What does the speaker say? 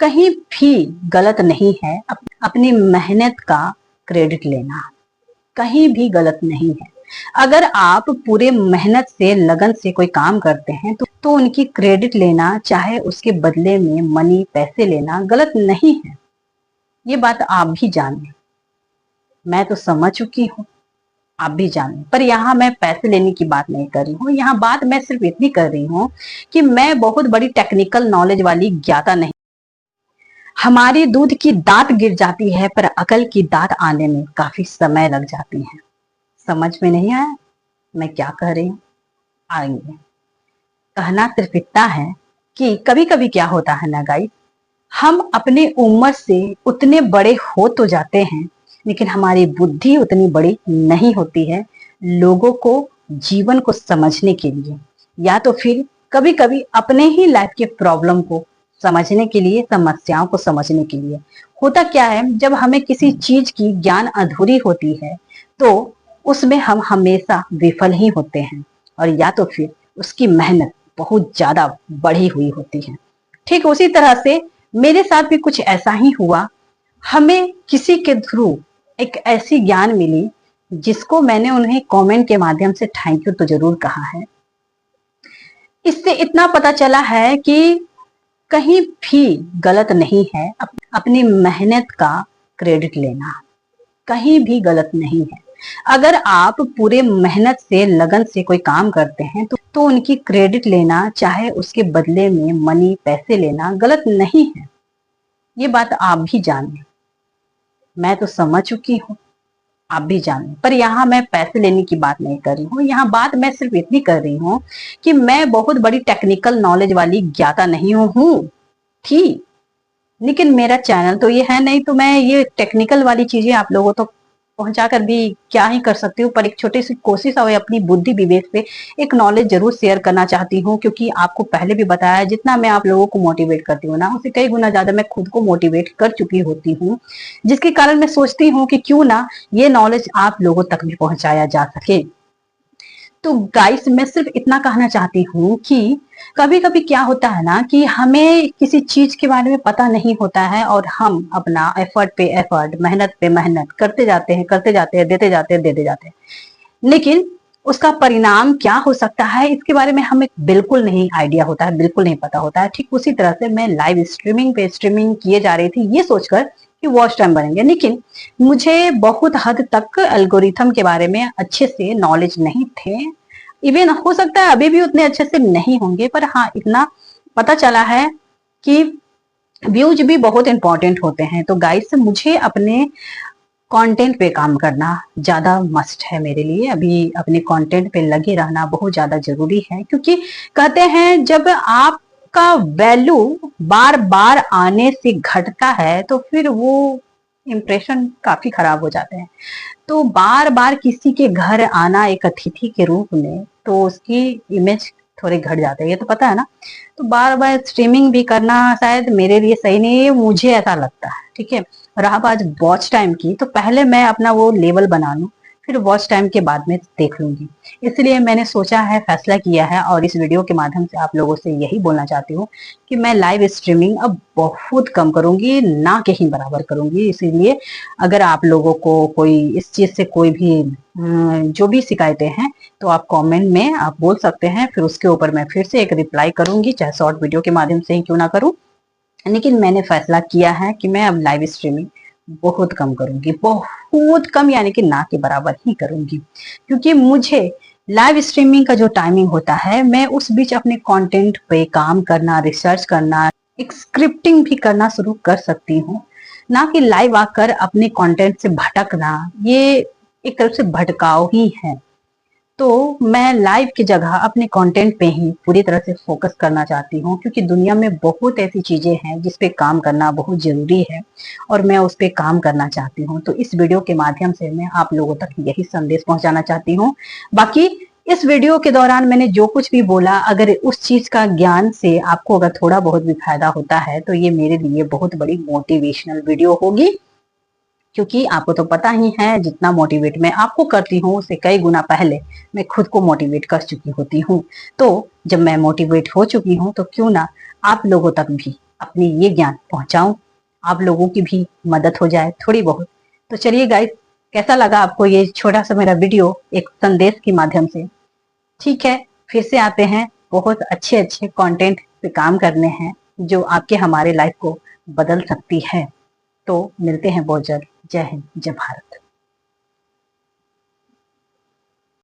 कहीं भी गलत नहीं है अपनी मेहनत का क्रेडिट लेना, कहीं भी गलत नहीं है। अगर आप पूरे मेहनत से लगन से कोई काम करते हैं तो उनकी क्रेडिट लेना, चाहे उसके बदले में मनी पैसे लेना गलत नहीं है। ये बात आप भी जानें, मैं तो समझ चुकी हूँ, आप भी जानें। पर यहाँ मैं पैसे लेने की बात नहीं कर रही हूँ, यहाँ बात मैं सिर्फ इतनी कर रही हूँ कि मैं बहुत बड़ी टेक्निकल नॉलेज वाली ज्ञाता नहीं। हमारी दूध की दांत गिर जाती है पर अकल की दांत आने में काफी समय लग जाती है। समझ में नहीं आया मैं क्या कह रही हूँ? आएंगे। कहना सिर्फ इतना है कि कभी कभी क्या होता है ना गाइस, हम अपनी उम्र से उतने बड़े हो तो जाते हैं लेकिन हमारी बुद्धि उतनी बड़ी नहीं होती है लोगों को जीवन को समझने के लिए, या तो फिर कभी कभी अपने ही लाइफ के प्रॉब्लम को समझने के लिए, समस्याओं को समझने के लिए। होता क्या है, जब हमें किसी चीज की ज्ञान अधूरी होती है तो उसमें हम हमेशा विफल ही होते हैं, और या तो फिर उसकी मेहनत बहुत ज्यादा बढ़ी हुई होती है। ठीक उसी तरह से मेरे साथ भी कुछ ऐसा ही हुआ। हमें किसी के थ्रू एक ऐसी ज्ञान मिली जिसको मैंने उन्हें कमेंट के माध्यम से थैंक यू तो जरूर कहा है। इससे इतना पता चला है कि कहीं भी गलत नहीं है अपनी मेहनत का क्रेडिट लेना, कहीं भी गलत नहीं है। अगर आप पूरे मेहनत से लगन से कोई काम करते हैं तो उनकी क्रेडिट लेना, चाहे उसके बदले में मनी पैसे लेना गलत नहीं है। ये बात आप भी जानें, मैं तो समझ चुकी हूँ, आप भी जानें। पर यहाँ मैं पैसे लेने की बात नहीं कर रही हूँ, यहाँ बात मैं सिर्फ इतनी कर रही हूँ कि मैं बहुत बड़ी टेक्निकल नॉलेज वाली ज्ञाता नहीं हूँ थी, लेकिन मेरा चैनल तो ये है नहीं, तो मैं ये टेक्निकल वाली चीजें आप लोगों तक पहुंचाकर भी क्या ही कर सकती हूँ। पर एक छोटी सी कोशिश और अपनी बुद्धि विवेक से एक नॉलेज जरूर शेयर करना चाहती हूँ, क्योंकि आपको पहले भी बताया जितना मैं आप लोगों को मोटिवेट करती हूँ ना, उससे कई गुना ज्यादा मैं खुद को मोटिवेट कर चुकी होती हूँ, जिसके कारण मैं सोचती हूँ कि क्यों ना ये नॉलेज आप लोगों तक भी पहुंचाया जा सके। तो गाइस मैं सिर्फ इतना कहना चाहती हूँ कि कभी कभी क्या होता है ना कि हमें किसी चीज के बारे में पता नहीं होता है और हम अपना एफर्ट पे एफर्ट, मेहनत पे मेहनत करते जाते हैं, देते जाते हैं, लेकिन उसका परिणाम क्या हो सकता है इसके बारे में हमें बिल्कुल नहीं आइडिया होता है, बिल्कुल नहीं पता होता है। ठीक उसी तरह से मैं लाइव स्ट्रीमिंग पे स्ट्रीमिंग किए जा रही थी ये सोचकर कि वॉच टाइम बढ़ेंगे, लेकिन मुझे बहुत हद तक एल्गोरिथम के बारे में अच्छे से नॉलेज नहीं थे। इवन हो सकता है अभी भी उतने अच्छे से नहीं होंगे, पर हाँ इतना पता चला है कि व्यूज भी बहुत इंपॉर्टेंट होते हैं। तो गाइस मुझे अपने कंटेंट पे काम करना ज्यादा मस्ट है मेरे लिए, अभी अपने कंटेंट पे लगे रहना बहुत ज्यादा जरूरी है, क्योंकि कहते हैं जब आपका वैल्यू बार बार आने से घटता है तो फिर वो इम्प्रेशन काफी खराब हो जाते हैं। तो बार बार किसी के घर आना एक अतिथि के रूप में, तो उसकी इमेज थोड़े घट जाते हैं, ये तो पता है ना। तो बार बार स्ट्रीमिंग भी करना शायद मेरे लिए सही नहीं है, मुझे ऐसा लगता है। ठीक है, रहा बात वॉच टाइम की, तो पहले मैं अपना वो लेवल बना लूं, फिर वॉच टाइम के बाद में देख लूंगी। इसलिए मैंने सोचा है, फैसला किया है, और इस वीडियो के माध्यम से आप लोगों से यही बोलना चाहती हूँ कि मैं लाइव स्ट्रीमिंग अब बहुत कम करूंगी, ना के ही बराबर करूंगी। इसीलिए अगर आप लोगों को कोई इस चीज से कोई भी जो भी शिकायतें हैं तो आप कमेंट में आप बोल सकते हैं, फिर उसके ऊपर मैं फिर से एक रिप्लाई करूंगी, चाहे शॉर्ट वीडियो के माध्यम से ही क्यों ना करूं। लेकिन मैंने फैसला किया है कि मैं अब लाइव स्ट्रीमिंग बहुत कम करूंगी, बहुत कम, यानी कि ना के बराबर ही करूंगी, क्योंकि मुझे लाइव स्ट्रीमिंग का जो टाइमिंग होता है, मैं उस बीच अपने कंटेंट पे काम करना, रिसर्च करना, एक स्क्रिप्टिंग भी करना शुरू कर सकती हूँ, ना कि लाइव आकर अपने कंटेंट से भटकना। ये एक तरफ से भटकाव ही है। तो मैं लाइव की जगह अपने कंटेंट पे ही पूरी तरह से फोकस करना चाहती हूँ, क्योंकि दुनिया में बहुत ऐसी चीजें हैं जिस पे काम करना बहुत जरूरी है और मैं उस पे काम करना चाहती हूँ। तो इस वीडियो के माध्यम से मैं आप लोगों तक यही संदेश पहुंचाना चाहती हूँ। बाकी इस वीडियो के दौरान मैंने जो कुछ भी बोला, अगर उस चीज का ज्ञान से आपको अगर थोड़ा बहुत भी फायदा होता है तो ये मेरे लिए बहुत बड़ी मोटिवेशनल वीडियो होगी, क्योंकि आपको तो पता ही है जितना मोटिवेट मैं आपको करती हूँ उससे कई गुना पहले मैं खुद को मोटिवेट कर चुकी होती हूँ। तो जब मैं मोटिवेट हो चुकी हूँ तो क्यों ना आप लोगों तक भी अपनी ये ज्ञान पहुंचाऊं, आप लोगों की भी मदद हो जाए थोड़ी बहुत। तो चलिए गाइस, कैसा लगा आपको ये छोटा सा मेरा वीडियो एक संदेश के माध्यम से? ठीक है, फिर से आते हैं, बहुत अच्छे अच्छे कंटेंट पे काम करने हैं जो आपके हमारे लाइफ को बदल सकती है। तो मिलते हैं बहुत जल्द। जय हिंद, जय भारत।